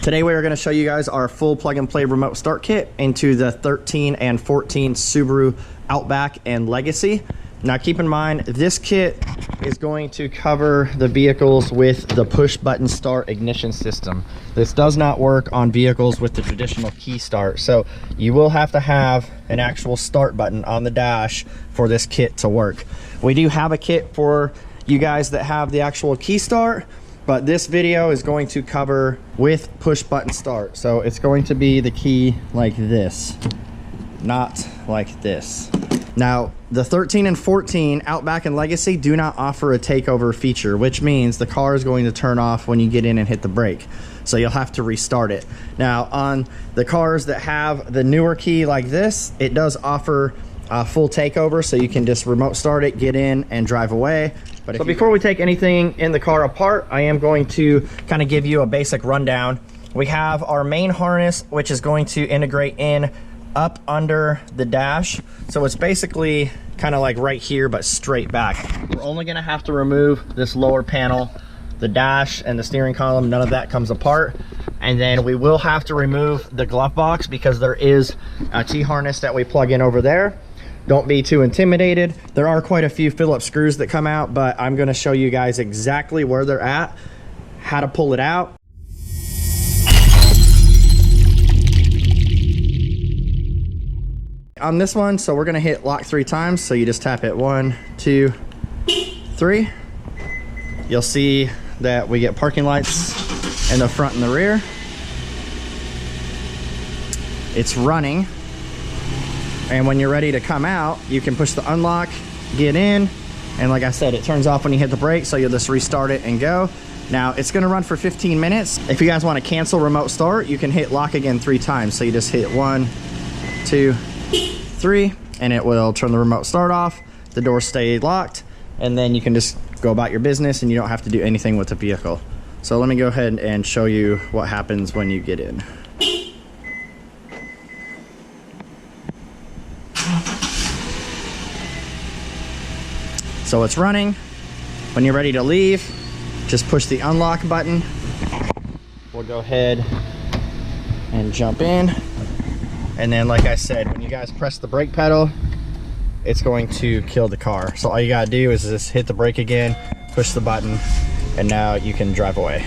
Today we are going to show you guys our full plug-and-play remote start kit into the 13 and 14 Subaru Outback and Legacy. Now keep in mind, this kit is going to cover the vehicles with the push button start ignition system. This does not work on vehicles with the traditional key start, so you will have to have an actual start button on the dash for this kit to work. We do have a kit for you guys that have the actual key start, but this video is going to cover with push button start. So it's going to be the key like this, not like this. Now, the 13 and 14 Outback and Legacy do not offer a takeover feature, which means the car is going to turn off when you get in and hit the brake. So you'll have to restart it. Now, on the cars that have the newer key like this, it does offer a full takeover, so you can just remote start it, get in, and drive away. But so before we take anything in the car apart, I am going to kind of give you a basic rundown. We have our main harness, which is going to integrate in up under the dash. So it's basically kind of like right here, but straight back. We're only gonna have to remove this lower panel, the dash and the steering column, none of that comes apart. And then we will have to remove the glove box because there is a T-harness that we plug in over there. Don't be too intimidated. There are quite a few Phillips screws that come out, but I'm gonna show you guys exactly where they're at, how to pull it out. On this one, so we're gonna hit lock 3 times. So you just tap it 1, 2, 3. You'll see that we get parking lights in the front and the rear. It's running. And when you're ready to come out, you can push the unlock, get in, and like I said, it turns off when you hit the brake, so you'll just restart it and go. Now, it's gonna run for 15 minutes. If you guys wanna cancel remote start, you can hit lock again 3 times. So you just hit 1, 2, 3, and it will turn the remote start off, the doors stay locked, and then you can just go about your business and you don't have to do anything with the vehicle. So let me go ahead and show you what happens when you get in. So it's running. When you're ready to leave, just push the unlock button. We'll go ahead and jump in. And then, like I said, when you guys press the brake pedal, it's going to kill the car. So all you gotta do is just hit the brake again, push the button, and now you can drive away.